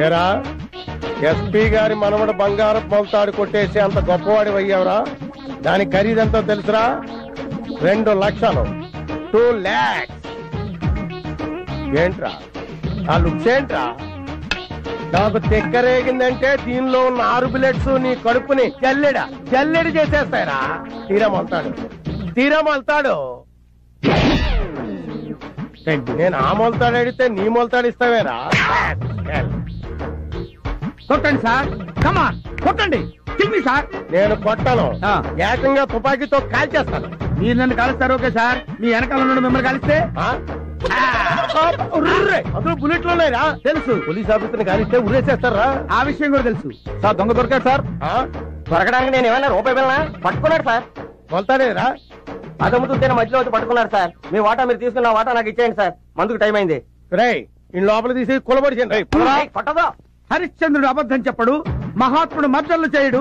ఏరా ఎస్పీ గారి మనవడు బంగారం మొలతాడు కొట్టేసి అంత గొప్పవాడి అయ్యావురా? దాని ఖరీదంతో తెలుసురా? 2 లక్షలు. 2 lakhs. ఏంట్రా ఆ లుక్స్ ఏంట్రా? నాకు తెక్కరేగిందంటే దీనిలో ఉన్న 6 బుల్లెట్స్ నీ కడుపుని జల్లెడి చేసేస్తాయరా. తీరా మొలతాడు. నేను ఆ మొలతాడు అడిగితే నీ మొలతాడు ఇస్తావేరా? కొట్టండి సార్, కమాన్ కొట్టండి. సార్ నేను కొట్టను, ఏకంగా తుపాకీతో కాల్చేస్తాను. మీరు నన్ను కాలుస్తారు ఓకే సార్, మీ వెనకాల ఉన్న మిమ్మల్ని కాలిస్తే? అందులో బుల్లెట్లు ఉన్నాయిరా. తెలుసు, పోలీస్ ఆఫీసర్ని కాలిస్తే ఉరేసేస్తారా? ఆ విషయం కూడా తెలుసు సార్. దొంగ దొరికాడు సార్. దొరకడానికి నేను ఏమన్నా రూపాయి వెళ్ళనా? పట్టుకున్నాడు సార్. మొలతాడేరా? అదముతుంటేనే మధ్యలో వచ్చి పట్టుకున్నారు సార్. మీ వాటా మీరు తీసుకున్న వాటా నాకు ఇచ్చేయండి సార్, మందుకు టైం అయింది. ఈ లోపల తీసి కులబడిచండి. పట్టదో. హరిశ్చంద్రుడు అబద్ధం చెప్పడు, మహాత్ముడు మర్డర్లు చేయడు.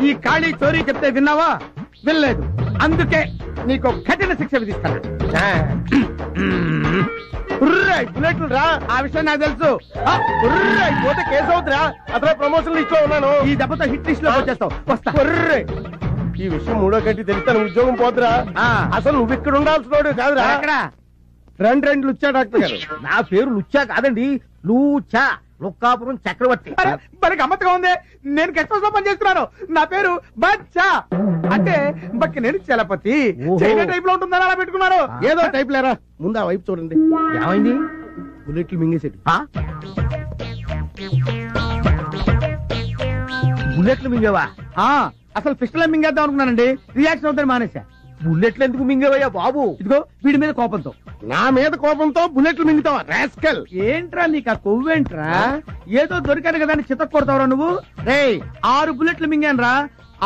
ఈ ఖాళీ చోరీ చెప్తే విన్నావా? వినలేదు. అందుకే నీకు కఠిన శిక్ష విధిస్తాను. బుల్లెట్లు రా, ఆ విషయం నాకు తెలుసు. పోతే కేసు అవుతురా? అసలు ప్రమోషన్ లిస్ట్ లో ఉన్నాను. ఈ దెబ్బతో హిట్ లిస్ట్ లో వచ్చేస్తావు. వస్తా. ఈ విషయం 3వ గంట తెలిస్తే ఉద్యోగం పోతురా. అసలు నువ్వు ఇక్కడ ఉండాల్సిన కాదురా. అక్కడ రెండు లుచ్చా డాక్టర్ గారు. నా పేరు లుచ్చా కాదండి, లూచా, లుక్కాపురం చక్రవర్తి. మరి గమ్మత్తుగా ఉంది. నేను గెస్ట్ హౌస్ లో పని చేస్తున్నాను. నా పేరు బచ్చా, అంటే బక్కి నేను చలపతి. చైనా టైప్ లో ఉంటుందని అలా పెట్టుకున్నారు. ఏదో టైప్ లేరా. ముందు ఆ వైపు చూడండి. ఏమైంది? బుల్లెట్లు మింగేసేది. బుల్లెట్లు మింగేవా? అసలు పిస్టల్ మింగేద్దాం అనుకున్నానండి, రియాక్షన్ అవుతాను మానేసా. బుల్లెట్లు ఎందుకు మింగేవయ్యా బాబు? ఇదిగో వీడి మీద కోపంతో. నా మీద కోపంతో బుల్లెట్లు మింగుతావా రాస్కల్? ఏంట్రా నీకు ఆ కొవ్వేంట్రా? ఏదో దొరికాను కదా అని చితక్ కొడతావురా నువ్వు. రేయ్ 6 బుల్లెట్లు మింగాను రా.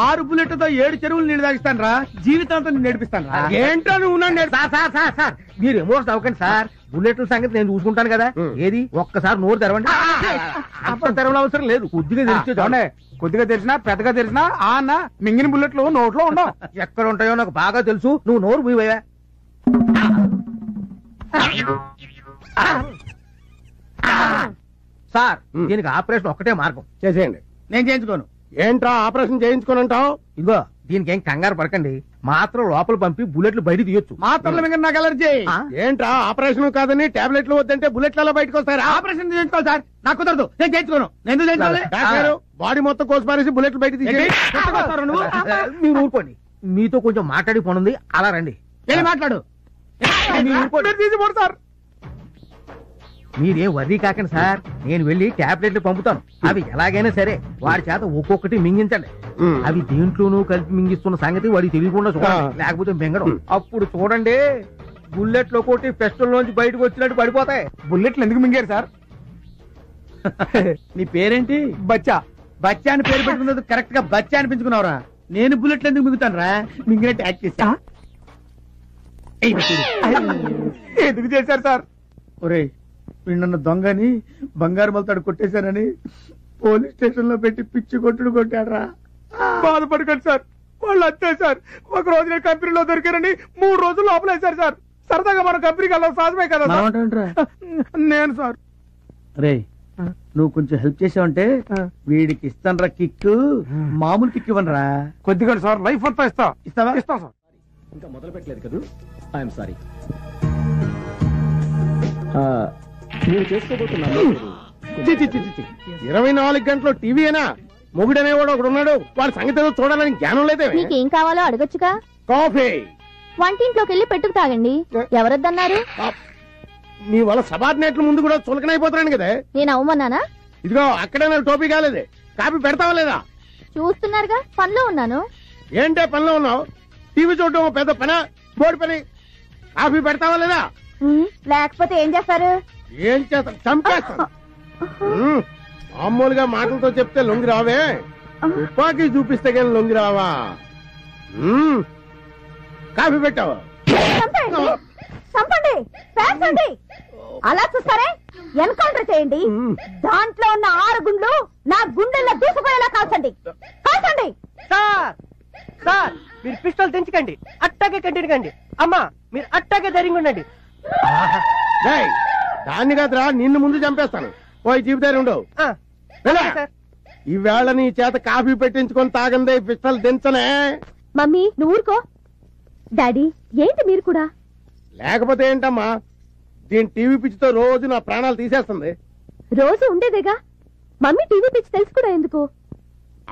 6 బుల్లెట్లతో 7 చెరువులు నీళ్ళు తాగిస్తాను రా. జీవితాంతం నేర్పిస్తాను రా. ఏంట్రా నువ్వు? సార్ మీరు ఎమోషన్ అవ్వకండి సార్. బుల్లెట్ల సంగతి నేను చూసుకుంటాను కదా. ఏది ఒక్కసారి నోరు తెరవండి. అప్పుడు తెరవడం అవసరం లేదు, కొద్దిగా తెలిస్తే. కొద్దిగా తెలిసినా పెద్దగా తెలిసినా ఆ అన్న మింగిన బుల్లెట్లు నోట్లో ఉండవు. ఎక్కడ ఉంటాయో నాకు బాగా తెలుసు. నువ్వు నోరు మూయవయ్యా. సార్ దీనికి ఆపరేషన్ ఒక్కటే మార్గం. చేసేయండి. నేను చేయించుకోను. ఏంట్రా ఆపరేషన్ చేయించుకోనంటావు? ఇదిగో దీనికి ఏం కంగారు పడకండి, మాత్రం లోపల పంపి బుల్లెట్లు బయట తీయొచ్చు. మాత్రలు మింగిన నాకు అలర్జీ. ఏంట్రా ఆపరేషన్ కాదని టాబ్లెట్లు వద్దంటే బుల్లెట్లలో బయటకు వస్తారా? ఆపరేషన్ చేయించుకోవాలి సార్, నాకు కుదరదు. నేను చేయించుకోను. నేను చేయించుకోవాలి. బాడీ మొత్తం కోసి పారేసి బుల్లెట్లు బయట తీసి మీరు ఊరుకోండి. మీతో కొంచెం మాట్లాడి పనుంది, అలా రండి. వెళ్ళి మాట్లాడు. సార్ మీరేం వర్రీ కాకండి సార్, నేను వెళ్ళి టాబ్లెట్లు పంపుతాను. అవి ఎలాగైనా సరే వాడి చేత ఒక్కొక్కటి మింగించండి. అవి దేంట్లోనూ కలిపి మింగిస్తున్న సంగతి వాడికి తెలియకుండా చూడండి, లేకపోతే మింగడం. అప్పుడు చూడండి బుల్లెట్లు ఒక్కొక్కటి పెస్టల్ నుంచి బయటకు వచ్చినట్టు పడిపోతాయి. బుల్లెట్లు ఎందుకు మింగారు సార్? నీ పేరేంటి? బచ్చా. బచ్చా అని పేరు పెట్టుకున్నది కరెక్ట్ గా బచ్చా అనిపించుకున్నావురా. నేను బుల్లెట్లు ఎందుకు మింగుతాను రా? మింగినట్టు యాక్ట్ చేశా. ఎందుకు చేశారు సార్? ఒరేయ్ వీళ్ళన్న దొంగని బంగారు మొలతాడు కొట్టేశానని పోలీస్ స్టేషన్ లో పెట్టి పిచ్చి కొట్టుడు కొట్టాడరా. బాధపడకండి సార్, వాళ్ళు అంతే సార్. ఒక రోజు నేను కంపెనీలో దొరికారని 3 రోజులు లోపలేశారు సార్. సరదాగా మన కంపెనీకి వెళ్ళాలి సాధమే కదా నేను సార్. రే నువ్వు కొంచెం హెల్ప్ చేసావంటే వీడికి ఇస్తానరా కిక్. మామూలు కిక్ ఇవ్వనరా, కొద్దిగా సార్. లైఫ్ అంతా ఇస్తావా? ఇస్తాం సార్. ఇంకా మొదలు పెట్టలేదు కదా. I'm sorry. నేను చేసుకోబోతున్నాను. 24 గంటలు టీవీనా? మొగుడనేవాడు ఒకడు ఉన్నాడు, వాడి సంగతి ఏదో చూడాలని జ్ఞానం లేదే. మీకేం కావాలో అడగొచ్చుగా. కాఫీ వంటింట్లోకి వెళ్ళి పెట్టుకు తాగండి. ఎవరొద్దన్నారు? నీ వల్ల సబార్డినేట్ల ముందు కూడా చులకనైపోతున్నాను కదా. నేను అవమన్నానా? ఇదిగో అక్కడే నాకు టోపీ కాలేదే. కాఫీ పెడతావా లేదా? చూస్తున్నారుగా పనిలో ఉన్నాను. ఏంటే పనిలో ఉన్నావు? టీవీ చూడటం పెద్ద పని, బోర్డు పని. కాఫీ పెడతావా లేదా? లేకపోతే ఏం చేస్తారు? ఏం చేస్తాను? చంపేస్తాను. మామూలుగా మాటలతో చెప్తే లొంగి రావే, తుపాకీ చూపిస్తే కానీ లొంగి రావా? కాఫీ పెట్టావా? చంపండి, పేల్చండి. అలా చూస్తారే, ఎన్కౌంటర్ చేయండి. దాంట్లో ఉన్న 6 గుండ్లు నా గుండెల్లో దూసుకుపోయేలా కాల్చండి. కాల్చండి. సార్ సార్ మీరు పిస్టల్ తెంచకండి, అట్టాగే కంటిన్యూ కండి. అమ్మా మీరు అట్టాగే ధైర్యంగా ఉండండి. దాన్ని కాదురా, నిన్ను ముందు చంపేస్తాను. పోయి జీవితాలు ఉండవు. ఈవేళ నీ చేత కాఫీ పెట్టించుకొని తాగందే పిస్టల్ దించనే. మమ్మీ నువ్వు ఊరుకో. డాడీ ఏంటి మీరు కూడా? లేకపోతే ఏంటమ్మా, దీని టీవీ పిచ్చితో రోజు నా ప్రాణాలు తీసేస్తుంది. రోజు ఉండేదేగా. మమ్మీ టీవీ పిచ్చి తెలుసు కూడా ఎందుకు?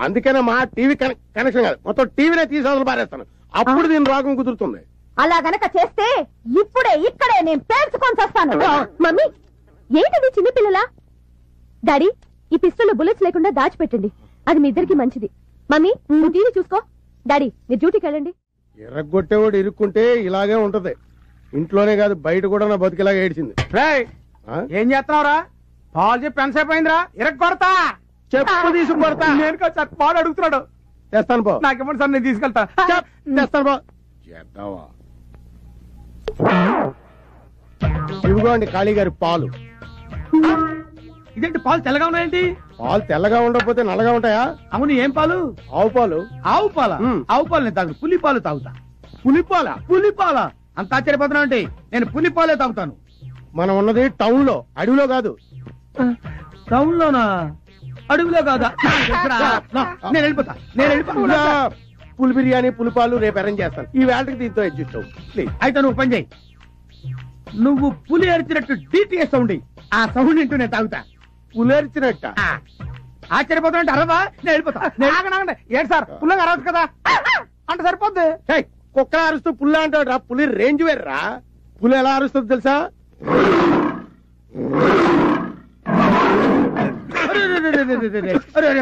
అందుకేనమ్మా టీవీ కనెక్షన్ కాదు, మొత్తం టీవీనే తీసేవలు పారేస్తాను. అప్పుడు దీని రోగం కుదురుతుంది. అలా గనక చేస్తే ఇప్పుడే ఇక్కడే నేను పేల్చుకొని వస్తాను. మమ్మీ ఏంటిది చిన్నపిల్లలా? డాడీ ఈ పిస్టల్లో బుల్లెట్స్ లేకుండా దాచిపెట్టండి, అది మీ ఇద్దరికి మంచిది. మమ్మీ నువ్వు టీవీ చూసుకో, డాడీ మీరు డ్యూటీకి వెళ్ళండి. ఎర్రగొట్టేవాడు ఇరుక్కుంటే ఇలాగే ఉంటది. ఇంట్లోనే కాదు బయట కూడా నా బతికిలాగా ఏడ్చింది. ఏం చేస్తున్నావురా? పాలు చెప్పి ఎంతసేపు అయిందిరా? ఇరగొడతా, చెప్పు తీసుకు కొడతా. నేను కాదు సార్, పాలు అడుగుతున్నాడు. తెస్తాను పో. నాకేమన్నా సార్, నేను తీసుకెళ్తా. తెస్తాను పో. చేద్దావా? ఇదిగోండి కాళీ గారి పాలు. ఇదేంటి పాలు తెల్లగా ఉన్నాయేంటి? పాలు తెల్లగా ఉండకపోతే నల్లగా ఉంటాయా? అవును, ఏం పాలు? ఆవు పాలు. ఆవు పాల? ఆవు పాలు నేను తాగు, పులి పాలు తాగుతా. పులిపాల? పులిపాల? అంత ఆశ్చర్యపోతున్నా అంటే నేను పులిపాలే తాగుతాను. మనం ఉన్నది టౌన్ లో, అడవిలో కాదు. టౌన్ లోనా? అడవిలో కాదా? నేను వెళ్ళిపోతా, నేను వెళ్ళిపోతా. పులి బిర్యానీ పులిపాలు రేపు అరేంజ్ చేస్తాను. ఈ వేళకి దీంతో అడ్జస్ట్ అవ్వు ప్లీజ్. అయితే నువ్వు పని చేయి, నువ్వు పులి అరిచినట్టు డిటిఎస్ సౌండ్, ఆ సౌండ్ వింటూ నేను తాగుతా. పులేర్చినట్ట? ఆశ్చర్యపోతున్నా అరవా, నేను వెళ్ళిపోతా. ఏంటి సార్, పుల్లగా అరవచ్చు కదా అంటే సరిపోద్ది. కుక్క అరుస్తూ పుల్ల అంటాడు రా, పులి రేంజ్ వేర్రా. పులి ఎలా అరుస్తుంది తెలుసా?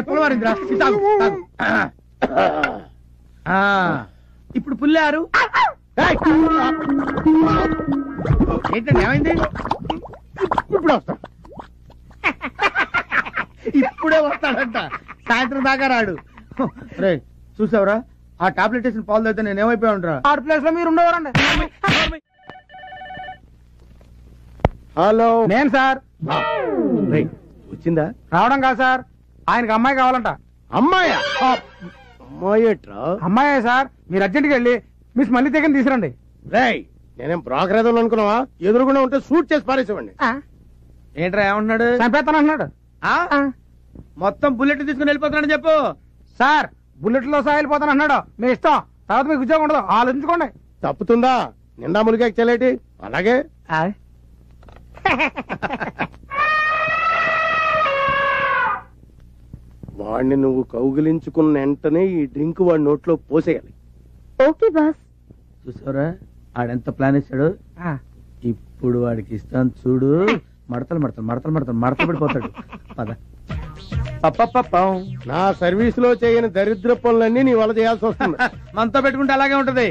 పులవారింద్రా, ఇప్పుడు పుల్లారు ఏంటండి, ఏమైంది? ఇప్పుడు వస్తా. ఇప్పుడే వస్తాడంట, సాయంత్రం దాకా రాడు. రే చూసావురా, ఆ టాబ్లెట్ వేసిన పాలు అయితే నేను ఏమైపోయా ఉంటా. ఆ ప్లేస్ లో మీరు ఉండేవారండి. హలో, నేను సార్. వచ్చిందా? రావడం కాదు సార్, ఆయనకి అమ్మాయి కావాలంట. అమ్మాయా? అమ్మాయేట్రా? అమ్మాయే సార్, మీరు అర్జెంట్కి వెళ్ళి మిస్ మళ్ళీ దగ్గర తీసుకురండి. రేయ్ నేనేం బ్రోకర్ ఏదో అనుకున్నావా? ఎదురుకుండా ఉంటే షూట్ చేసి పారేసేవాడిని. ఏంట్రా ఏమంటున్నాడు? చంపేస్తాను అంటున్నాడు. మొత్తం బుల్లెట్ తీసుకుని వెళ్ళిపోతున్నాడు చెప్పు. సార్ బుల్లెట్ లో సహా వెళ్ళిపోతాను అన్నాడు. మీ ఇష్టం, తర్వాత మీకు ఉద్యోగం ఉండదు, ఆలోచించుకోండి. తప్పుతుందా? నిండా ములిగా చెల్లేటి. అలాగే వాడిని నువ్వు కౌగిలించుకున్న వెంటనే ఈ డ్రింక్ వాడి నోట్లో పోసేయాలి. Okay boss. చూసారా ఆడెంత ప్లాన్ ఇస్తాడు. ఇప్పుడు వాడికి ఇస్తాను చూడు. మడతలు మడతలు మడతలు మడతలు మడతలు పడిపోతాడు. పద. నా సర్వీస్ లో చేయని దరిద్ర పనులన్నీ నీ వల్ల చేయాల్సి వస్తుంది. మనతో పెట్టుకుంటే అలాగే ఉంటది.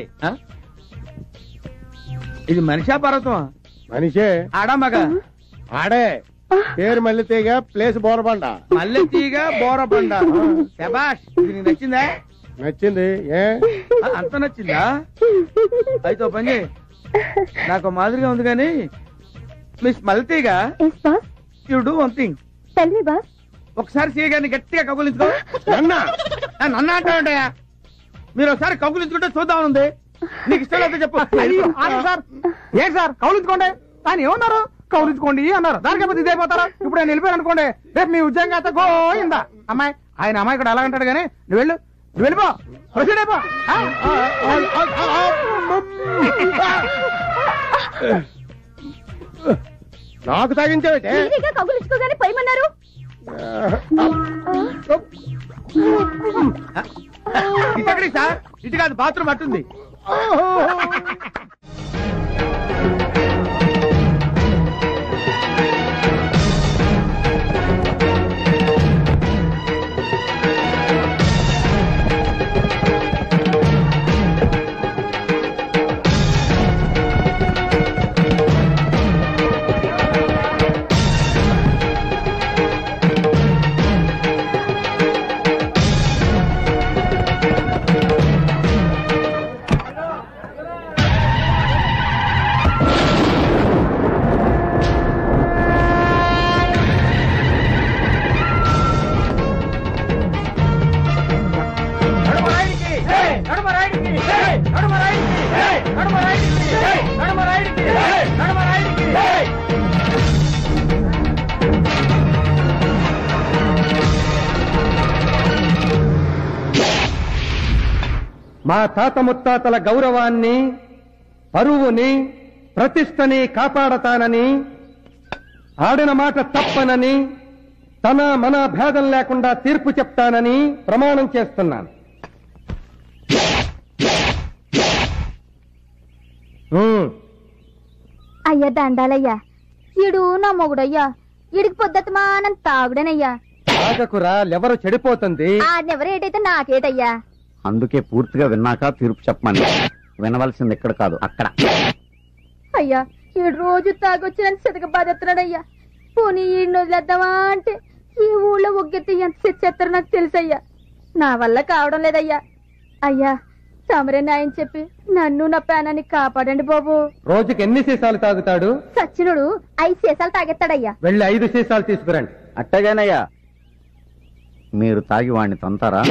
ఇది మనిషా పర్వతమా? మనిషే. ఆడా మగ? ఆడే. పేరు మల్లెతీగ, ప్లేస్ బోరబండ. మల్లెతీగ బోరబండ. శబాష్, ఇది నీకు నచ్చిందా? నచ్చింది. ఏ అంత నచ్చిందా? అయితే ఓ పని చేయి, నాకు మాదిరిగా ఉంది కానీ miss Malletheega, you do one thing. ఒకసారి సీ గారిని గట్టిగా కౌగులించుకో. నన్ను అంటావుంటాయా? మీరు ఒకసారి కౌగులించుకుంటే చూద్దామనుంది. నీకు ఇష్టం అయితే చెప్పు. సార్ ఏంటి సార్ కౌలించుకోండి, ఆయన ఏమన్నారు? కౌలించుకోండి అన్నారు, దానికైతే ఇదైపోతారా? ఇప్పుడు నేను వెళ్ళిపోయాను అనుకోండి, రేపు మీ ఉద్యోగం అయితే గోయిందా. అమ్మాయి ఆయన అమ్మాయి కూడా అలాగంటాడు కానీ నువ్వు వెళ్ళు, నువ్వు వెళ్ళిపో, ప్రొసీడ్ అయిపో. నాకు తాగించే కౌగులించుకోగానే పోయమన్నారు. ఇటెక్కడికి సార్? ఇటు కాదు, బాత్రూమ్ అట్టుంది. మా తాత ముత్తాతల గౌరవాన్ని, పరువుని, ప్రతిష్టని కాపాడతానని, ఆడిన మాట తప్పనని, తన మన భేదం లేకుండా తీర్పు చెప్తానని ప్రమాణం చేస్తున్నాను. అయ్యా దండాలయ్యా, ఈడు నా మొగుడయ్యా, ఈడికి పొద్దుమానం తాగుడనయ్యా. తాగకురా, లెవరు చెడిపోతుంది. ఆడెవరేటైతే నాకేటయ్యా. అందుకే పూర్తిగా విన్నాక తీర్పు చెప్పమని. వినవలసింది ఇక్కడ కాదు, అక్కడ. అయ్యా, ఈడు రోజు తాగొచ్చిన సితక బాధెత్తున్నాడయ్యా. పోనీ ఈడిని వదిలేద్దామా అంటే ఈ ఊళ్ళో ఒగ్గెత్తి ఎంత చెత్తరు నాకు తెలుసయ్యా. నా వల్ల కావడం లేదయ్యా. అయ్యా, తమరే న్యాయం చెప్పి నన్ను నా ప్రాణాన్ని కాపాడండి బాబు. రోజుకి ఎన్ని సీసాలు తాగుతాడు? సచ్చినుడు 5 సీసాలు తాగెత్తాడయ్యా. వెళ్ళి 5 సీసాలు తీసుకురండి. అట్టగానయ్యా. మీరు తాగి వాణ్ణి తంతారా?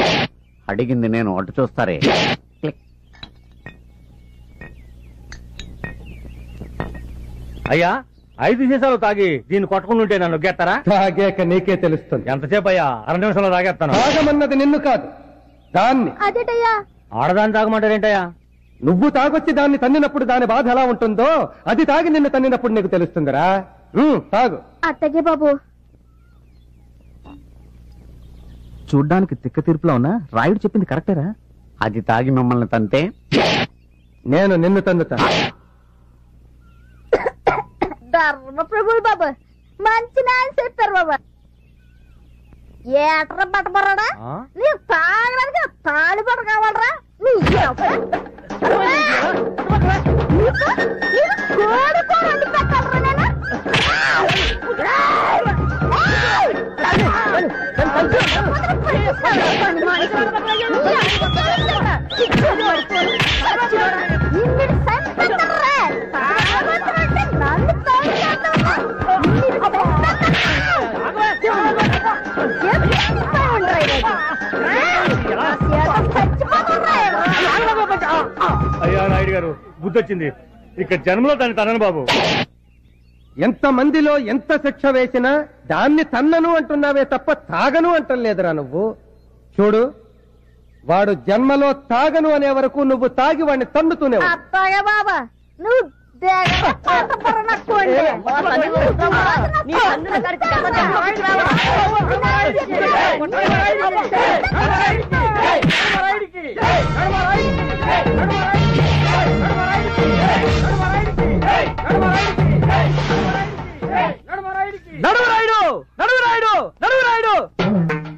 అడిగింది నేను, అటు చూస్తారే. అయ్యా, 5 సీసాలు తాగి దీన్ని కొట్టుకుంటుంటే నన్ను గెత్తారా? తాగాక నీకే తెలుస్తుంది. ఎంతసేపు అయ్యా? 2 నిమిషంలో తాగేస్తాను. తాగమన్నది నిన్ను కాదు, దాన్ని. అదేటయ్యా? ఆడదాన్ని తాగమంటారేంటయ్యా? నువ్వు తాగొచ్చి దాన్ని తన్నినప్పుడు దాని బాధ ఎలా ఉంటుందో అది తాగి నిన్ను తన్నినప్పుడు నీకు తెలుస్తుందిరా. తాగు. అత్తగే బాబు. చూడ్డానికి తిక్క తీర్పులో ఉన్నా రాయుడు చెప్పింది కరెక్టేరా? అది తాగి మిమ్మల్ని తంతే నేను నిన్ను తన్నుతా. ధర్మ ప్రభులు బాబు, మంచి న్యాయం చెప్పారు బాబు. ఏట్రా బట్టబర్రాడా, నీ తాగడానికి తాళి బట్ట కావాలరా? నీ కోడి కూర వండి పెట్టాలరా నేను? అయ్యా నాయుడు గారు, బుద్ధి వచ్చింది. ఇక్కడ జన్మలో దాన్ని తనను బాబు. ఎంత మందిలో ఎంత శిక్ష వేసినా దాన్ని తన్నను అంటున్నావే తప్ప తాగను అంటలేదురా నువ్వు. చూడు, వాడు జన్మలో తాగను అనే వరకు నువ్వు తాగి వాడిని తన్నుతూనే. అత్తగా బాబా, నువ్వు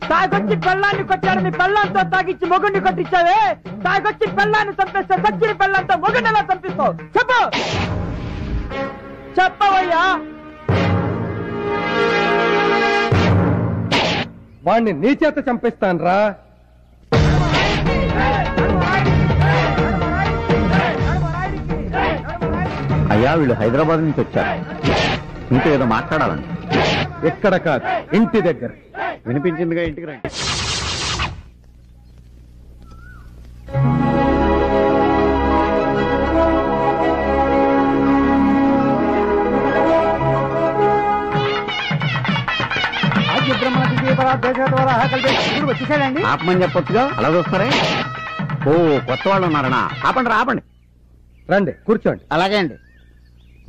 తాగొచ్చి పెళ్ళాన్ని కొట్టాడని పెళ్ళాంతో తాగిచ్చి మొగుడిని కొట్టించావే. తాగొచ్చి పెళ్ళాన్ని చంపేస్తే సచ్చిన పెళ్ళంతో మొగుడిని ఎలా చంపిస్తావు? చెప్పు, చెప్పవయ్యా. వాణ్ణి నీ చేత చంపిస్తాన్రా. అయ్యా, వీళ్ళు హైదరాబాద్ నుంచి వచ్చారు. మీతో ఏదో మాట్లాడాలండి. ఎక్కడ కాదు, ఇంటి దగ్గర. వినిపించిందిగా, ఇంటికి రండి. వచ్చేసాడండి. ఆపమని చెప్పొచ్చుగా, అలా చూస్తారే. ఓ, కొత్త వాళ్ళు ఉన్నారనా? ఆపండి, ఆపండి. రండి, కూర్చోండి. అలాగే అండి.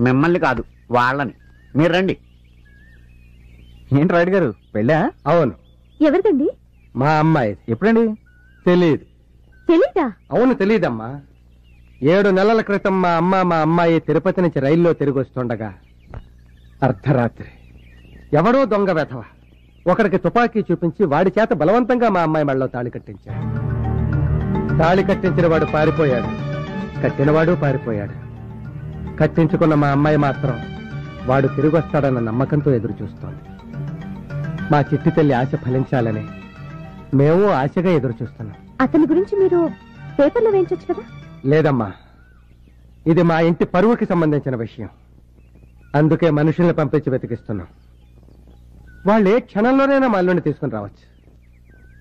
మిమ్మల్ని కాదు, వాళ్ళని. మీరు రండి. ఏంటి రాయుడు గారు, పెళ్ళా? అవును, ఎవరిదండి? మా అమ్మాయి. ఎప్పుడండి? తెలీదు. తెలీదా? అవును, తెలీదమ్మా. 7 నెలల క్రితం మా అమ్మాయి తిరుపతి నుంచి రైల్లో తిరిగి వస్తుండగా అర్ధరాత్రి ఎవడో దొంగ వెధవ ఒకడికి తుపాకీ చూపించి వాడి చేత బలవంతంగా మా అమ్మాయి మెడలో తాళి కట్టించాడు. తాళి కట్టించిన వాడు పారిపోయాడు, కట్టినవాడు పారిపోయాడు. కట్టించుకున్న మా అమ్మాయి మాత్రం వాడు తిరిగి వస్తాడన్న నమ్మకంతో ఎదురు చూస్తోంది. మా చిట్టి తల్లి ఆశ ఫలించాలని మేము ఆశగా ఎదురు చూస్తున్నాం. అతని గురించి మీరు పేపర్లో వేయించొచ్చు కదా? లేదమ్మా, ఇది మా ఇంటి పరువుకి సంబంధించిన విషయం. అందుకే మనుషుల్ని పంపించి వెతికిస్తున్నాం. వాళ్ళు ఏ క్షణంలోనైనా మా అల్లుడిని తీసుకుని రావచ్చు.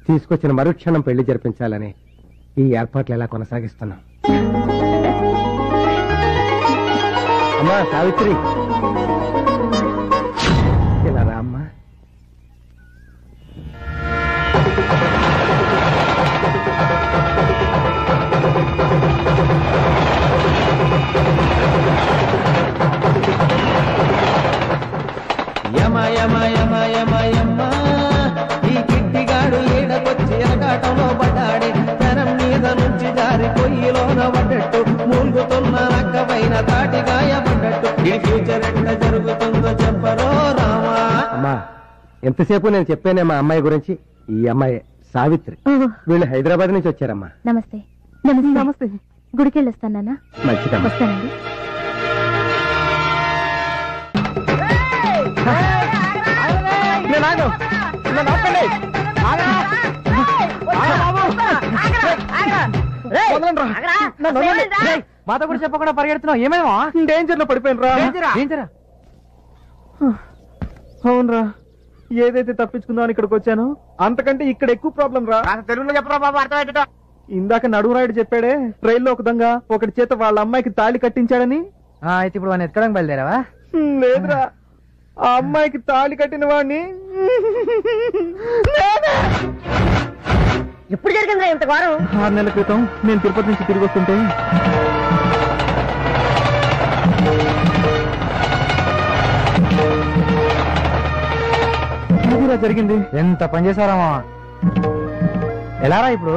తీసుకొచ్చిన మరుక్షణం పెళ్లి జరిపించాలని ఈ ఏర్పాట్లు ఎలా కొనసాగిస్తున్నాం. అమ్మా సావిత్రి, ఇలా రా అమ్మా. యమ యమ యమ యమ యమ ఈ గిట్టిగాడు ఈడకొచ్చి ఎరగాటంలో పడ్డాడే జనం మీద నుంచి జారి పొయ్యిలోన పడ్డట్టు మూలుగుతున్న నక్కపైన తాటిగాయపడ్డట్టు ఈ ఫ్యూచర్ ఎట్ట జరుగుతుందో చెప్పరో రామా. అమ్మా ఎంతసేపు నేను చెప్పానే మా అమ్మాయి గురించి. ఈ అమ్మాయి సావిత్రి. వీళ్ళు హైదరాబాద్ నుంచి వచ్చారమ్మా. నమస్తే. నమస్తే. నమస్తే. గుడికి వెళ్ళొస్తానా? మంచిదమ్మా. వస్తానండి. మాతో కూడా చెప్పకుండా పరిగెడుతున్నావు. ఏమేమో డేంజర్ లో పడిపోయిన రా. డేంజరా? అవునరా, ఏదైతే తప్పించుకుందాం అని ఇక్కడికి వచ్చాను అంతకంటే ఇక్కడ ఎక్కువ ప్రాబ్లం రా. తెలుగులో చెప్పరా బాబు, అర్థమయ్యేట. ఇందాక నడువురాయుడు చెప్పాడే రైల్లో ఒక దొంగ ఒకటి చేత వాళ్ళ అమ్మాయికి తాళి కట్టించాడని. అయితే ఇప్పుడు వాడిని ఎక్కడానికి బయలుదేరావా? లేదురా, ఆ అమ్మాయికి తాళి కట్టిన వాడిని ఎప్పుడు జరిగిందా ఇంత వారం? 6 నెలల క్రితం నేను తిరుపతి నుంచి తిరిగి వస్తుంటే అదిరా జరిగింది. ఎంత పని చేశారామా? ఎలారా ఇప్పుడు?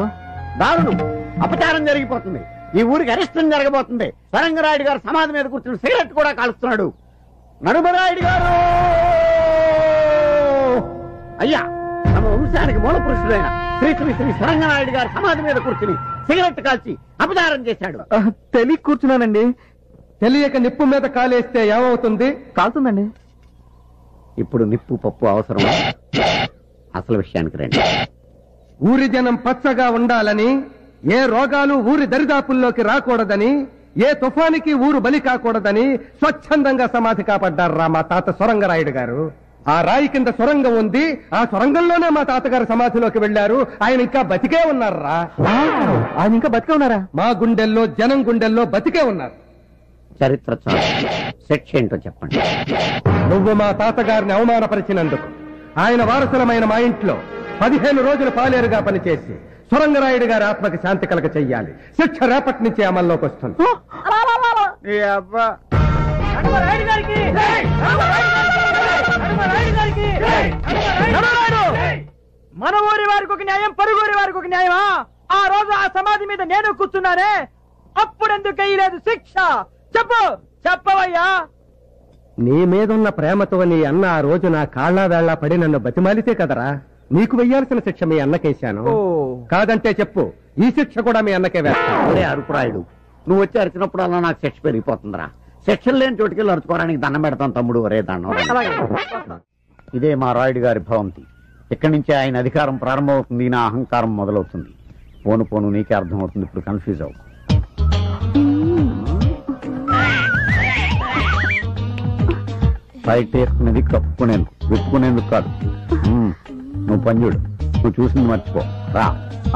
దారుణం, అపచారం జరిగిపోతుంది. ఈ ఊరికి అరిష్టం జరగబోతుంది. సరంగరాయుడు గారు సమాధి మీద కూర్చుని సిగరెట్ కూడా కాలుస్తున్నాడు. నడుమరాయుడు గారు అయ్యా, తమ వంశానికి మూల పురుషుడైన శ్రీ శ్రీ శ్రీ సరంగరాయుడు గారు సమాధి మీద కూర్చుని సిగరెట్ కాల్చి అపచారం చేశాడు. తెలియ కూర్చున్నానండి. తెలియక నిప్పు మీద కాలేస్తే ఏమవుతుంది? కాలుతుందండి. ఇప్పుడు నిప్పు పప్పు అవసరం. అసలు విషయానికి రండి. ఊరి జనం పచ్చగా ఉండాలని, ఏ రోగాలు ఊరి దరిదాపుల్లోకి రాకూడదని, ఏ తుఫానికి ఊరు బలి కాకూడదని స్వచ్ఛందంగా సమాధి కాపాడ్డారా మా తాత సొరంగరాయుడు గారు. ఆ రాయి కింద సొరంగం ఉంది. ఆ సొరంగంలోనే మా తాతగారు సమాధిలోకి వెళ్లారు. ఆయన ఇంకా బతికే ఉన్నారా? ఆయన ఇంకా బతికే ఉన్నారా? మా గుండెల్లో, జనం గుండెల్లో బతికే ఉన్నారు. చరిత్ర చాలు, శిక్ష ఏంటో చెప్పండి. నువ్వు మా తాతగారిని అవమానపరిచినందుకు ఆయన వారసులమైన మా ఇంట్లో 15 రోజులు పాలేరుగా పనిచేసి సొరంగరాయుడు గారి ఆత్మకి శాంతి కలగ చెయ్యాలి. శిక్ష రేపటి నుంచి అమల్లోకి వస్తుంది. మన ఊరి వారికి ఒక న్యాయం, పరుగురి వారికి ఒక న్యాయమా? ఆ రోజు ఆ సమాధి మీద నేను కూర్చున్నానే, అప్పుడెందుకు వేయలేదు శిక్ష? చెప్పు, చెప్పవయ్యా. నీ మీదున్న ప్రేమతో నీ అన్న ఆ రోజు నా కాళ్ళ వేళ్ల పడి నన్ను బతిమాలితే కదరా నీకు వెయ్యాల్సిన శిక్ష మీ అన్నకేశాను. కాదంటే చెప్పు, ఈ శిక్ష కూడా మీ అన్నకే వేస్తా. ఒరే అరుపురాయుడు, నువ్వు వచ్చి అరిచినప్పుడు అలా నాకు శిక్ష పెరిగిపోతుందిరా. శిక్షలు లేని చోటుకెళ్ళి అరుచుకోవడానికి దండం పెడతాను తమ్ముడు. ఒరే దండం. ఇదే మా రాయుడు గారి భవంతి. ఇక్కడి నుంచి ఆయన అధికారం ప్రారంభమవుతుంది, నా అహంకారం మొదలవుతుంది. పోను పోను నీకే అర్థమవుతుంది. ఇప్పుడు కన్ఫ్యూజ్ అవు. బయట వేసుకునేది కప్పుకునేందుకు, విప్పుకునేందుకు కాదు. నువ్వు పంజుడు, నువ్వు చూసింది మర్చిపో రా.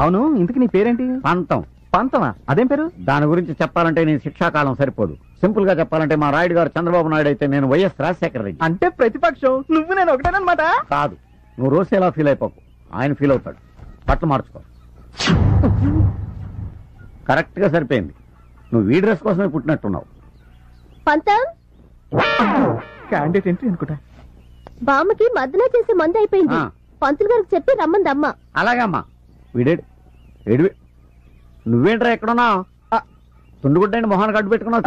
అవును, ఇంతకు నీ పేరేంటి? పంతం. పంతమా? అదేం పేరు? దాని గురించి చెప్పాలంటే నేను శిక్షాకాలం సరిపోదు. సింపుల్ గా చెప్పాలంటే మా రాయుడు గారు చంద్రబాబు నాయుడు అయితే నేను వైఎస్ రాజశేఖర రెడ్డి. అంటే ప్రతిపక్షం, నువ్వు నేను ఒకటేనమాట. కాదు, నువ్వు రోజు ఎలా ఫీల్ అయిపోకు. ఆయన ఫీల్ అవుతాడు. బట్టలు మార్చుకో. కరెక్ట్ గా సరిపోయింది. నువ్వు వీ డ్రెస్ కోసమే పుట్టినట్టున్నావు. పంతం, క్యాండిడేట్ ఎంట్రీ అనుకుంటా. బామ్మకి మద్దన చేసే మంది అయిపోయింది. పంతులు గారికి చెప్పి రమ్మంది అమ్మ. అలాగమ్మా. వీడేడు ఏడు. నువ్వేంట్రా ఎక్కడున్నావు? తుండుగుడ్డండి మొహాన్ని గడ్డు పెట్టుకున్నావు.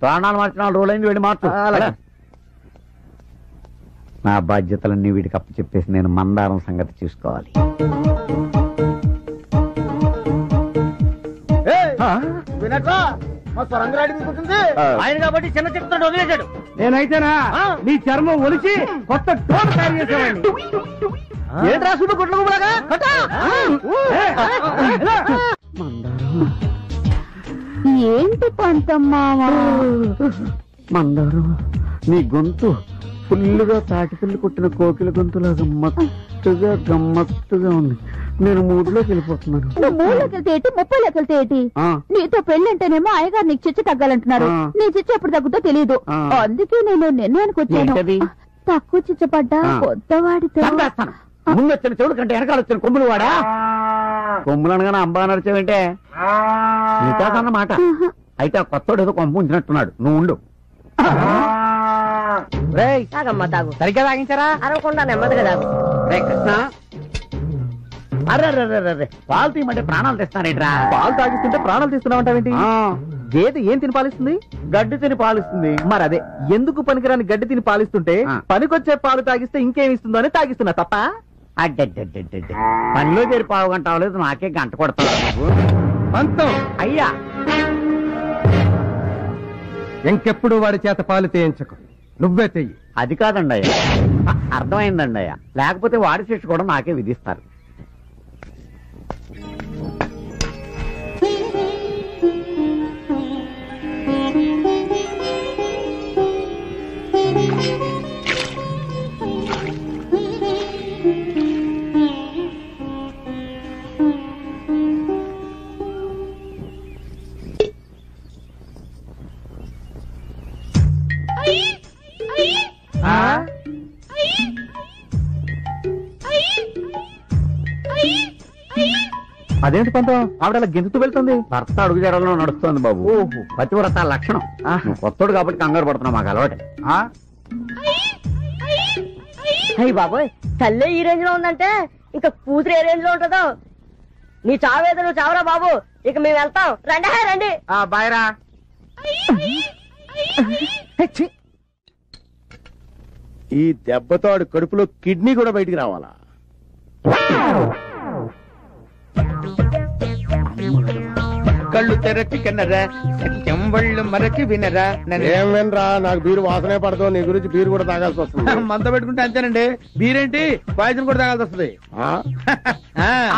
ప్రాణాలు మార్చిన 4 రోజులైంది. వెళ్ళి మార్చు. నా బాధ్యతలన్నీ వీడికి అప్పు చెప్పేసి నేను మందారం సంగతి చూసుకోవాలి. ఆయన కాబట్టి చిన్న చిత్రం వదిలేశాడు. నేనైతేనా నీ చర్మం ఒలిచి కొత్త టోన్ తయారు చేసేవాడిని. ఏంట్రా సుడు గుడ్ల గుబులాగా? ఏంటి పంతమ్మా? మందారం, నీ గొంతు ఫుల్లుగా తాటిపిల్లి కొట్టిన కోకిల గొంతులా గమ్మత్తుగా ఉంది. నేను మూడులోకి వెళ్ళిపోతున్నాను. మూడులోకి వెళ్తే ఏంటి, 30లోకి వెళ్తే ఏంటి? నీతో పెళ్ళంటేనేమో అయ్యగారు నీకు చిచ్చు తగ్గాలంటున్నారు. నీ చిచ్చు ఎప్పుడు తగ్గుతో తెలియదు. అందుకే నేను నిర్ణయానికి వచ్చాను. తక్కువ చిచ్చపడ్డా కొత్తవాడితో ముందు వచ్చిన చెవుడు కంటే వెనకాల వచ్చిన కొమ్ములు వాడా? కొమ్ములు అనగానే అంబా నడిచేవంటే నీకాదన్నమాట. అయితే ఆ కొత్తోడు ఏదో కొంపు ఉంచినట్టున్నాడు. నువ్వు ఉండు. తాగమ్మా తాగు. సరిగ్గా తాగించారా? అరవకుండా నెమ్మదిగా తాగు. రే కృష్ణ, అరే పాలు తీయమంటే ప్రాణాలు తెస్తానేట్రా. పాలు తాగిస్తుంటే ప్రాణాలు తీస్తున్నావంటావేంటి? గేదె ఏం తిని పాలిస్తుంది? గడ్డి తిని పాలిస్తుంది. మరి అదే, ఎందుకు పనికిరాని గడ్డి తిని పాలిస్తుంటే పనికొచ్చే పాలు తాగిస్తే ఇంకేమిస్తుందో అని తాగిస్తున్నా తప్ప. అడ్డడ్డడ్డడ్డ పనిలో చేరి పావు గంట అవ్వలేదు, నాకే గంట కొడతావు నువ్వు. పంతం అయ్యా, ఇంకెప్పుడు వాడి చేత పాలు తీయించకు, నువ్వే తెయ్యి. అది కాదండి అయ్యా, అర్థమైందండి అయ్యా. లేకపోతే వాడి శిక్ష కూడా నాకే విధిస్తారు. అదేంటి పంతం, ఆవిడ అలా గెంతుతూ వెళ్తుంది? భర్త అడుగు జడలో నడుస్తోంది బాబు. ఓహో, పతివ్రత లక్షణం. నువ్వు కొత్తోడు కాబట్టి కంగారు పడుతున్నావు, మాకు అలవాటే. అయ్యి బాబోయ్, తల్లే ఈ రేంజ్ లో ఉందంటే ఇంకా కూతురు ఏ రేంజ్ లో ఉంటుందో. నీ చావేదో నువ్వు చావరా బాబు, ఇక మేము వెళ్తాం. రండి రండి. బాయ్రా. ఈ దెబ్బతో ఆడు కడుపులో కిడ్నీ కూడా బయటికి రావాలా? కళ్ళు తెరచి కిన్నరా, చెంబళ్ళు మరచి వినరా. ఏం వినరా, నాకు బీరు వాసనే పడతావు. నీ గురించి బీరు కూడా తాగాల్సి వస్తుంది. మంత పెట్టుకుంటే అంతేనండి. బీరేంటి, పాయసం కూడా తాగాల్సి వస్తుంది.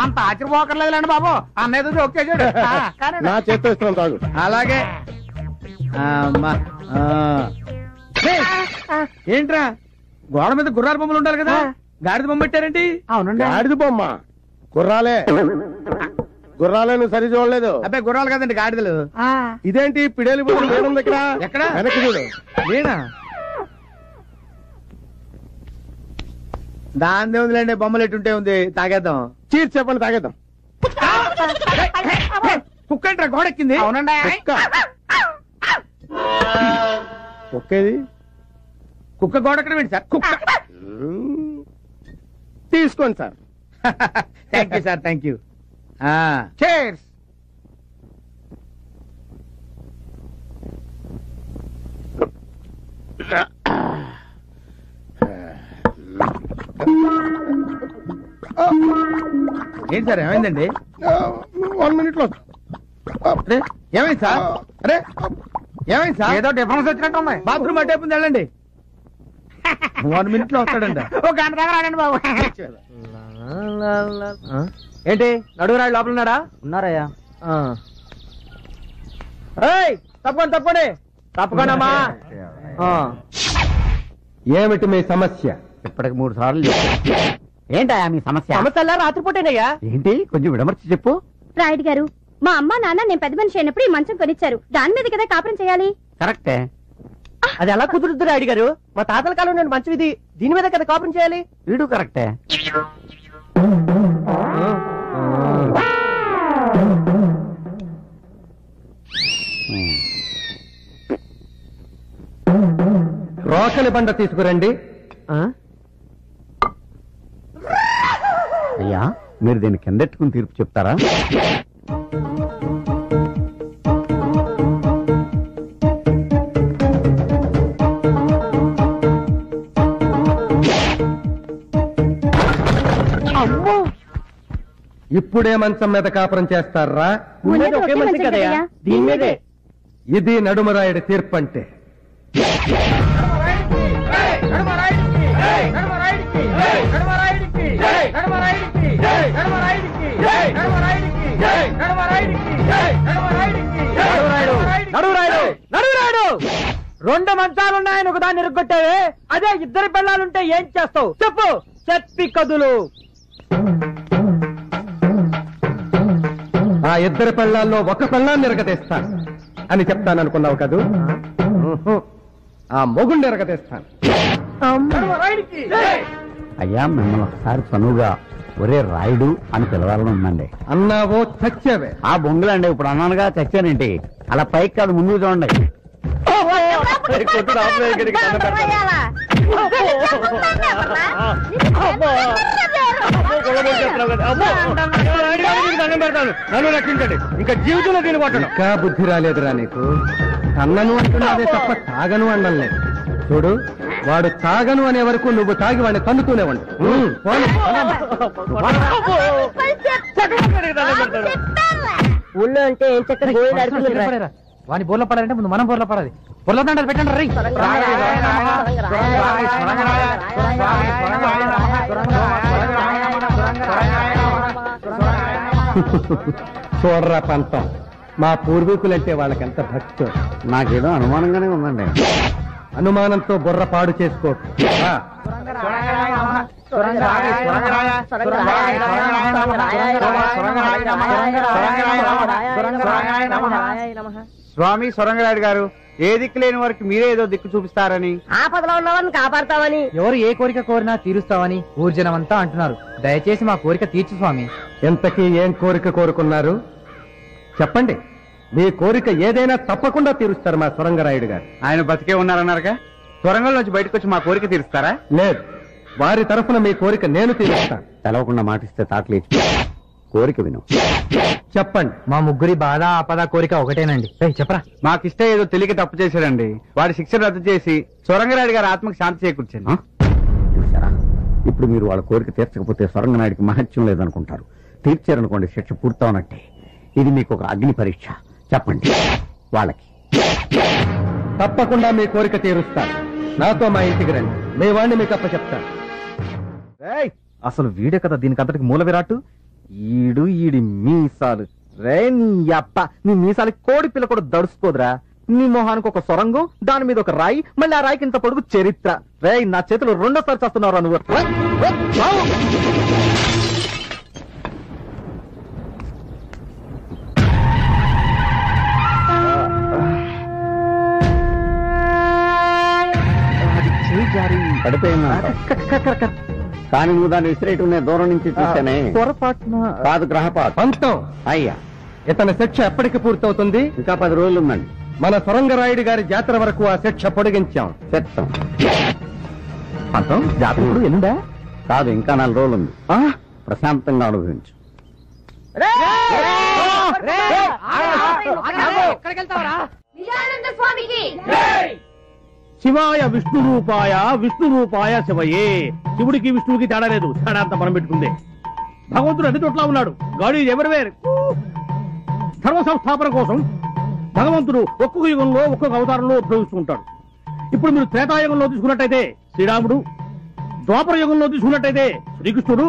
అంత ఆశ్చర్యపోకర్లేదులేండి బాబు, అన్నయ్య జోక్ చేసాడు. నా చేత్తో ఇస్తున్నాను, తాగు. అలాగే. ఏంట్రా, గోడ మీద గుర్రాల బొమ్మలు ఉండాలి కదా, గాడిద బొమ్మ పెట్టారేంటి? అవునండి, గాడిద బొమ్మ. గుర్రాలే గుర్రాలే, నువ్వు సరి చూడలేదు. అబ్బాయి గుర్రాలు కదండి, గాడిదలు. ఇదేంటి పిడేలి బొమ్మ లేనుంది ఇక్కడ? ఎక్కడ? వెనక్కి చూడు. నేనా? దాని ఉందిలేండి, బొమ్మలు ఎట్టుంటే ఉంది. తాగేద్దాం. చీర్ చెప్పండి, తాగేద్దాం. కుక్క ఏంట్రా గోడెక్కింది? అవునండి. కుక్కేది? కుక్క గోడెక్కడం ఏంటి సార్? కుక్క. తీసుకోండి sir. Thank you sir, thank you. Chairs. ఏంటి సార్, ఏమైందండి? 1 minute లో. అరే ఏమైంది సార్? అరే ఏమైంది సార్? ఏదో డిఫరెన్స్ వచ్చినట్టు ఉంది. బాత్రూమ్ అట్టేపుంది, వెళ్ళండి. 1 minute లో వస్తాడంట. ఒక గంట దాకా రాడండి బాబు. ఏంటి, నడుగురాడు లోపల ఉన్నాడా? ఉన్నారయ్యా. తప్పకుండా తప్పండి, తప్పకుండామా. ఏమిటి మీ సమస్య? ఇప్పటికి 3 సార్లు చెప్పు. ఏంటయ్యా మీ సమస్య? సమస్యల్లా రాత్రిపూటేనయ్యా. ఏంటి, కొంచెం విడమర్చి చెప్పు. రాయుడు గారు, మా అమ్మ నాన్న నేను పెద్ద మనిషి అయినప్పుడు ఈ మంచం కొనిచ్చారు. దాని మీద కదా కాపురం చేయాలి. కరెక్టే. అది ఎలా కుదురుద్దు రాయుడు గారు? మా తాతల కాలం నేను మంచి విధి, దీని మీద కదా కాపురం చేయాలి. వీడు కరెక్టే. రోకలి బండ తీసుకురండి. అయ్యా, మీరు దీన్ని కిందెట్టుకుని తీర్పు చెప్తారా? ఇప్పుడే మంచం మీద కాపురం చేస్తారా? ఉన్నది ఒకే మంచం కదయ్యా. దీని మీదే. ఇది నడుమరాయుడి తీర్పు అంటే. నడురాయుడు, నడురాయుడు, 2 మంచాలున్నాయని ఒకదాన్ని ఇరుగ్గొట్టావే, అదే 2 పిల్లలుంటే ఏం చేస్తావు చెప్పు, చెప్పి కదులు. ఆ 2 పెళ్ళాల్లో ఒక పెళ్ళాన్ని ఎరగతేస్తాను అని చెప్తాననుకున్నావు కదూ? ఆ మొగుండి ఎరగతేస్తాను. అయ్యా, మిమ్మల్ని ఒకసారి చనువుగా ఒరే రాయుడు అని పిలవాలని ఉందండి. అన్నావో చచ్చావే. ఆ బొంగులండి, ఇప్పుడు అన్నానుగా చచ్చానేంటి. అలా పైకి కాదు, ముందుకు చూడండి. కొట్టుడు నన్ను రక్షించండి, ఇంకా జీవితంలో దీన్ని కొట్టను. ఇంకా బుద్ధి రాలేదురా నీకు? కన్నను అంటున్నావే తప్ప తాగను అనడం లేదు. చూడు, వాడు తాగను అనే వరకు నువ్వు తాగి వాడిని తన్నుతూనే ఉండు. ఊళ్ళో అంటే ఏం చక్కగా గోళీ నడుపుతుంది. వాని బోర్లో పడాలంటే ముందు మనం బోర్లో పడాలి. బోర్లో దండాలు పెట్టండి రీ. చూడరా పంతం, మా పూర్వీకులంటే వాళ్ళకెంత భక్తి. నాకేదో అనుమానంగానే ఉందండి. అనుమానంతో బుర్ర పాడు చేసుకో. స్వామి సొరంగరాయుడు గారు, ఏ దిక్కు లేని వారికి మీరే ఏదో దిక్కు చూపిస్తారని, ఆపదలో ఉన్నవారిని కాపాడతామని, ఎవరు ఏ కోరిక కోరినా తీరుస్తావని ఊర్జనమంతా అంటున్నారు. దయచేసి మా కోరిక తీర్చు స్వామి. ఎంతకీ ఏం కోరిక కోరుకున్నారు చెప్పండి. మీ కోరిక ఏదైనా తప్పకుండా తీరుస్తారు మా సొరంగరాయుడు గారు. ఆయన బతికే ఉన్నారన్నారుగా, సొరంగంలోంచి బయటకు వచ్చి మా కోరిక తీరుస్తారా? లేదు, వారి తరఫున మీ కోరిక నేను తీరుస్తాను. తెలవకుండా మాటిస్తే తాటలేచి కోరిక విను. చెప్పండి. మా ముగ్గురి బాధ ఆపద కోరిక ఒకటేనండి. చెప్పరా. మాకిష్ట ఏదో తెలియక తప్పు చేశాడండి. వాడి శిక్ష రద్దు చేసి సొరంగరాయుడు గారి ఆత్మకు శాంతి చేకూర్చండి. చూసారా, ఇప్పుడు మీరు వాళ్ళ కోరిక తీర్చకపోతే సొరంగనాయుడికి మహత్యం లేదనుకుంటారు. తీర్చారనుకోండి, శిక్ష పూర్తవునట్టే. ఇది మీకు ఒక అగ్ని పరీక్ష. చెప్పండి వాళ్ళకి. తప్పకుండా మీ కోరిక తీరుస్తాను. నాతో మా ఇంటికి రండి, మీ వాడిని మీకు అప్ప చెప్తాను. అసలు వీడే కదా దీనికి అంతటికి మూల విరాట్టు. ఈడి మీసాలు రే నీ అప్ప. నీ మీసాలకి కోడి పిల్ల కూడా దడుచుకోదురా. నీ మొహానికి ఒక సొరంగం, దాని మీద ఒక రాయి, మళ్ళీ ఆ రాయికి ఇంత పొడుగు చరిత్ర. రే నా చేతిలో రెండోసారి చేస్తున్నావురా నువ్వు. కానీ నువ్వు దాన్ని విసిరేయటం నేను దూరం నుంచి చూశానే. పొరపాటున కాదు, గ్రహపాటు. పంతం, అయ్యా, ఇతని శిక్ష ఎప్పటికి పూర్తవుతుంది? ఇంకా 10 రోజులు ఉందండి. మన సొరంగరాయుడు గారి జాతర వరకు ఆ శిక్ష పొడిగించాం. చెప్తాం. పంతం జాతర ఇప్పుడు ఎన్నుందా? కాదు, ఇంకా 4 రోజులు ఉంది. ప్రశాంతంగా అనుభవించు. శివాయ విష్ణు రూపాయ, విష్ణు రూపాయ శివయే. శివుడికి విష్ణువుకి తేడా లేదు, తేడా అంతా మనం పెట్టుకుందే. భగవంతుడు అన్ని చోట్ల ఉన్నాడు. God is everywhere. ధర్మ సంస్థాపన కోసం భగవంతుడు ఒక్కొక్క యుగంలో ఒక్కొక్క అవతారంలో ఉపయోగిస్తుంటాడు. ఇప్పుడు మీరు త్రేతాయుగంలో తీసుకున్నట్టయితే శ్రీరాముడు, ద్వాపర యుగంలో తీసుకున్నట్టయితే శ్రీకృష్ణుడు,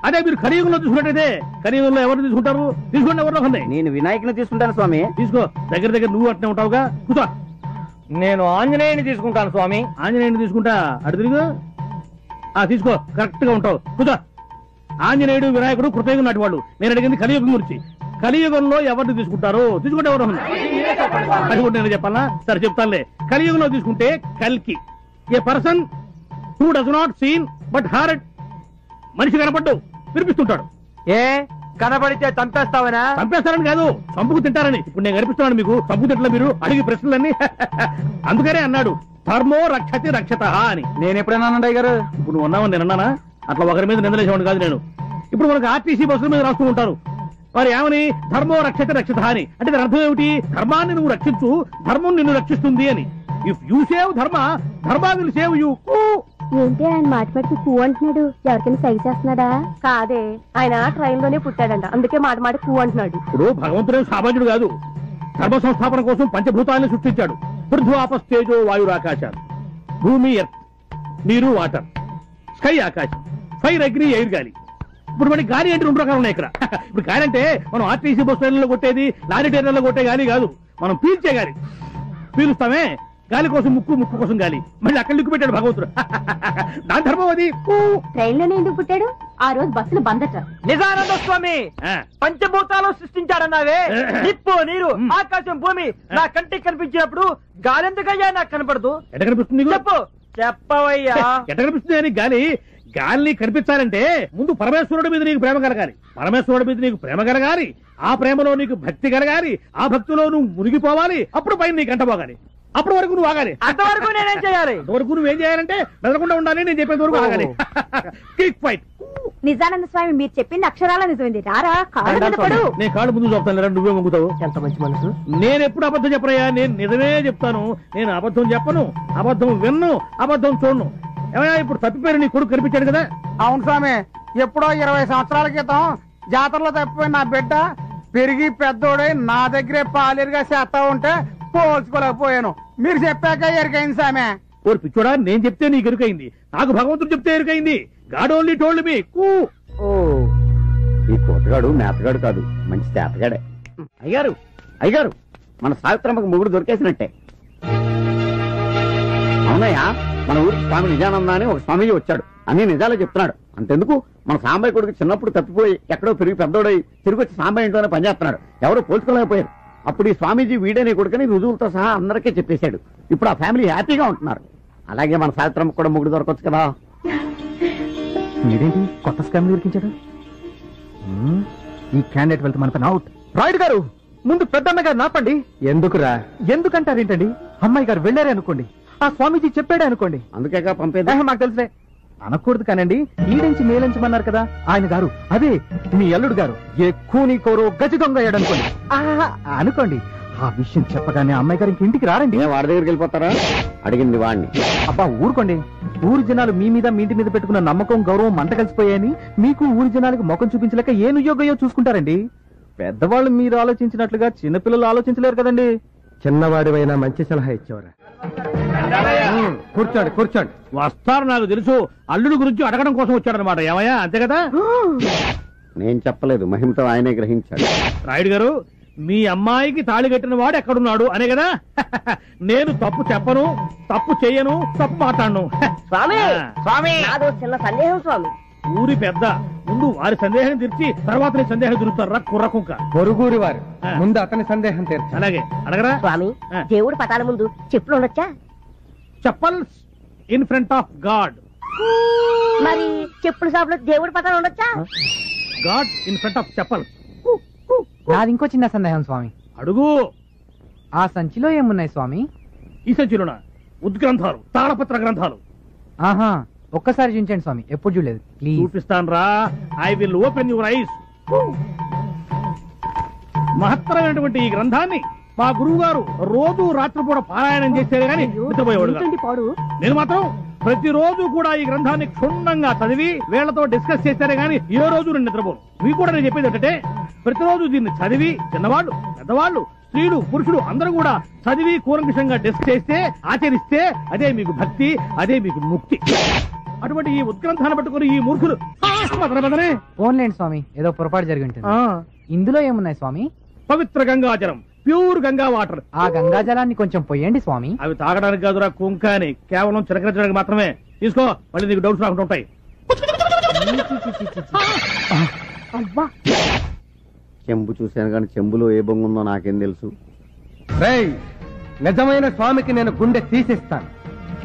అదే మీరు కలియుగంలో తీసుకున్నట్టయితే కలియుగంలో ఎవరు తీసుకుంటారు? తీసుకోండి, ఎవరిలో ఉన్నాయి. నేను వినాయకుని తీసుకుంటాను స్వామి. తీసుకో, దగ్గర దగ్గర నువ్వు అట్నే ఉంటావుగా. కూర్చో. నేను ఆంజనేయుని తీసుకుంటాను స్వామి. ఆంజనేయుని తీసుకుంటా, అటు తిరుగు. తీసుకో, కరెక్ట్ గా ఉంటావు. కూర్చో. ఆంజనేయుడు వినాయకుడు కృతయుగం నాటి వాళ్ళు. నేను అడిగింది కలియుగం గురించి. కలియుగంలో ఎవరిని తీసుకుంటారు? తీసుకుంటే ఎవరు? అది కూడా నేను చెప్పాలా? సరే చెప్తానులే. కలియుగంలో తీసుకుంటే కల్కి, a person who does not seen but heart. మనిషి కనపడ్డు వినిపిస్తుంటాడు. ఏ కనబడితే చంపేస్తావనా? చంపేస్తారని కాదు, చంపుకు తింటారని. ఇప్పుడు నేను కనిపిస్తున్నాను మీకు, చంపుకు తింటలే మీరు అడిగి ప్రశ్నలన్నీ. అందుకనే అన్నాడు ధర్మో రక్షతి రక్షత అని. నేను ఎప్పుడైనా అన్నాడు గారు? ఇప్పుడు నువ్వు ఉన్నావని నేను అన్నానా? అట్లా ఒకరి మీద నిందలేసేవాడు కాదు నేను. ఇప్పుడు మనకు ఆర్టీసీ బస్సుల మీద రాస్తూ ఉంటారు, మరి ఏమని? ధర్మో రక్షతి రక్షత అని. అంటే దాని అర్థం ఏమిటి? ధర్మాన్ని నువ్వు రక్షించు, ధర్మం నిన్ను రక్షిస్తుంది అని. ఇఫ్ యూ సేవ్ ధర్మ, ధర్మ విల్ సేవ్ యూ. ఏంటి ఆయన మాట పెట్టి కూ అంటున్నాడు? ఎవరికైనా సై చేస్తున్నాడా? కాదే, ఆయన ట్రైన్ లోనే పుట్టాడంట, అందుకే మాట మాట కూ అంటున్నాడు. ఇప్పుడు భగవంతుడే సామాన్యుడు కాదు. ధర్మ సంస్థాపన కోసం పంచభూతాలను సృష్టించాడు. పృథ్వీ ఆపస్తేజో వాయురాకాశాలు. భూమి ఎర్త్, నీరు వాటర్, స్కై ఆకాశం, ఫైర్ అగ్ని ఎయిర్ గాలి. ఇప్పుడు మనకి గాలి అంటే 2 రకాలు ఉన్నాయి ఇక్కడ. ఇప్పుడు గాలి అంటే మనం ఆర్టీసీ బస్ ట్రైన్లో కొట్టేది, లారీ ట్రైన్లో కొట్టే గాలి కాదు, మనం పీల్చే గాలి. పీలుస్తామే, గాలి కోసం ముక్కు, ముక్కు కోసం గాలి. మళ్ళీ అక్కడ లిక్కు పెట్టాడు భగవంతుడు. దాని ధర్మం అది. ట్రైన్ లోనే ఎందుకు పుట్టాడు? ఆ రోజు బస్సులు బందట. నిజానంద స్వామి పంచభూతాలు సృష్టించాడన్నావే, నిప్పు, నీరు, ఆకాశం, భూమి. నా కంటికి కనిపించినప్పుడు గాలెందుకయ్యా నాకు కనపడదు? ఎట్ట కనిపిస్తుంది? చెప్పు, చెప్పవయ్యా. ఎట్ట కనిపిస్తుంది అని? గాలిని కనిపించాలంటే ముందు పరమేశ్వరుడి మీద నీకు ప్రేమ కలగాలి, పరమేశ్వరుడి మీద నీకు ప్రేమ కలగాలి, ఆ ప్రేమలో నీకు భక్తి కలగాలి, ఆ భక్తిలో నువ్వు మునిగిపోవాలి, అప్పుడు పైన నీకు అంటపోగాలి. అప్పటి వరకు నువ్వు ఆగాలి. అంతవరకు నేనేం చేయాలి? అంతవరకు నువ్వేం చేయాలంటే మెదలకుండా ఉండాలి. నేను చెప్పేంత వరకు ఆగాలి. Quick fight. నిజానంద స్వామి మీరు చెప్పింది అక్షరాల నిజమైంది. రారా కాళ్ళ మీద పడు. నేను కాళ్ళు ముందు చూపుతాను, నువ్వే మొంగుతావు. ఎంత మంచి మనసు. నేను ఎప్పుడు అబద్ధం చెప్పరయ్యా, నేను నిజమే చెప్తాను. నేను అబద్ధం చెప్పను, అబద్ధం విన్ను, అబద్ధం చూడను. ఏమయ్యా ఇప్పుడు తప్పిపోయారు, నీ కొడుకు కనిపించాడు కదా? అవును స్వామి, ఎప్పుడో 20 సంవత్సరాల క్రితం జాతరలో తప్పిపోయిన నా బిడ్డ పెరిగి పెద్దోడై నా దగ్గరే పాలేరుగా చేస్తా ఉంటే పోల్చుకోలేకపోయాను. మీరు చెప్పాక ఎరికైంది సామె. ఓరి పిచ్చోడా, నేను చెప్తే నీకు ఎరుకైంది, నాకు భగవంతుడు చెప్తే ఎరుకైంది. God only told me. ఈ కోతగాడు మేతగాడు కాదు, మంచి చేతగాడే. అయ్యారు అయ్యారు, మన సావిత్రమ్మకు మొగుడు దొరికేసినట్టే. అవునయ్యా, మన ఊరికి స్వామి నిజానంద అని ఒక స్వామీజీ వచ్చాడు, అన్ని నిజాలే చెప్తున్నాడు. అంతెందుకు, మన సాంబయ్య కొడుకు చిన్నప్పుడు తప్పిపోయి ఎక్కడో పెరిగి పెద్దోడై తిరిగి వచ్చి సాంబయ్య ఇంట్లోనే పనిచేస్తున్నాడు. ఎవరో పోల్చుకోలేకపోయారు. అప్పుడు ఈ స్వామీజీ వీడని కొడుకుని రుజువులతో సహా అందరికీ చెప్పేశాడు. ఇప్పుడు ఆ ఫ్యామిలీ హ్యాపీగా ఉంటున్నారు. అలాగే మన సావిత్రమ్మ కూడా మొగుడు దొరకొచ్చు కదా. మీరేంటి కొత్త స్కామ్ దొరికించాడు? ఈ క్యాండిడేట్ వెళ్తే మన పని అవుట్. రాయుడు గారు, ముందు పెద్దమ్మ గారు నాపండి. ఎందుకురా? ఎందుకంటారేంటండి? అమ్మాయి గారు వెళ్ళారే అనుకోండి, ఆ స్వామీజీ చెప్పాడే అనుకోండి. అందుకేగా పంపేదా? మాకు తెలుసులే. అనకూడదు కానండి, ఈడించి మేలించమన్నారు కదా ఆయన గారు, అదే మీ అల్లుడు గారు ఎక్కువ నీ కోరో గజ దొంగ అనుకోండి. అనుకోండి, ఆ విషయం చెప్పగానే అమ్మాయి గారు ఇంటికి రారండి. వాడి దగ్గరికి వెళ్ళిపోతారా? అడిగింది వాడిని. అబ్బా ఊరుకోండి. ఊరి జనాలు మీ మీద మీ ఇంటి మీద పెట్టుకున్న నమ్మకం గౌరవం మంట కలిసిపోయాయని మీకు ఊరి జనాలకు ముఖం చూపించలేక ఏ నుయోగయో చూసుకుంటారండి. పెద్దవాళ్ళు మీరు ఆలోచించినట్లుగా చిన్నపిల్లలు ఆలోచించలేరు కదండి. చిన్నవాడివైనా మంచి సలహా ఇచ్చేవరా. కూర్చోండి కూర్చోండి. వస్తారు, నాకు తెలుసు. అల్లుడు గురించి అడగడం కోసం వచ్చాడనమాట. ఏమయ్యా, అంతే కదా? నేను చెప్పలేదు, మహిమతో ఆయనే గ్రహించాడు. రాయుడు గారు, మీ అమ్మాయికి తాళి కట్టిన వాడు ఎక్కడున్నాడు అనే కదా. నేను తప్పు చెప్పను, తప్పు చెయ్యను, తప్పు మాట్లాడను. స్వామి స్వామి నాదో చిన్న సందేహం స్వామి. ఊరి పెద్ద, ముందు వారి సందేహం తీర్చి తర్వాత నీ సందేహం తిరుగుతారా కుర్రకుంక. పొరుగురి వారు ముందు అతని సందేహం తీర్చు. అలాగే అడగరా. స్వామి, దేవుడు పటాల ముందు చెప్పులు ఉండొచ్చా? Chappals in front of God. మరి చెప్పుల షాప్ లో దేవుడి పటాలు ఉండొచ్చా? God in front of chappals. నాది ఇంకో చిన్న సందేహం స్వామి. అడుగు. ఆ సంచిలో ఏమున్నాయి స్వామి? ఈ సంచిలోన ఉద్గ్రంథాలు, తాళపత్ర గ్రంథాలు. ఆహా, ఒక్కసారి చూపించండి స్వామి, ఎప్పుడు చూడలేదు. ప్లీజ్. చూపిస్తాను రా. I will open your eyes. మహత్తరమైనటువంటి ఈ గ్రంథాన్ని మా గురువు గారు రోజు రాత్రిపూట పారాయణం చేశారు కానీ నిద్రపోయేవాడు. నేను మాత్రం ప్రతిరోజు కూడా ఈ గ్రంథాన్ని క్షుణ్ణంగా చదివి వీళ్లతో డిస్కస్ చేశారే గానీ ఏ రోజు నేను నిద్రపోను. మీకు కూడా నేను చెప్పేది ఏంటంటే, ప్రతిరోజు దీన్ని చదివి చిన్నవాళ్ళు పెద్దవాళ్ళు స్త్రీలు పురుషులు అందరూ కూడా చదివి కూలంకషంగా డిస్కస్ చేస్తే ఆచరిస్తే అదే మీకు భక్తి, అదే మీకు ముక్తి. అటువంటి ఈ ఉత్గ్రంథాన్ని పట్టుకుని ఈ మూర్ఖులు ఫోన్లేండి స్వామి, ఏదో పొరపాటు జరిగి ఉంటుంది. ఇందులో ఏమున్నాయి స్వామి? పవిత్ర గంగాజలం, ప్యూర్ గంగా వాటర్. ఆ గంగా జలాన్ని కొంచెం పొయ్యండి స్వామి. అవి తాగడానికి కాదురా కుంక అని, కేవలం చిలకరించడానికి మాత్రమే. తీసుకో, మళ్ళీ నీకు డౌట్స్ రాకుండా ఉంటాయి. చెంబు చూశాను కానీ చెంబులో ఏ బొంగు ఉందో నాకేం తెలుసు. రేయ్, నిజమైన స్వామికి నేను గుండె తీసిస్తాను.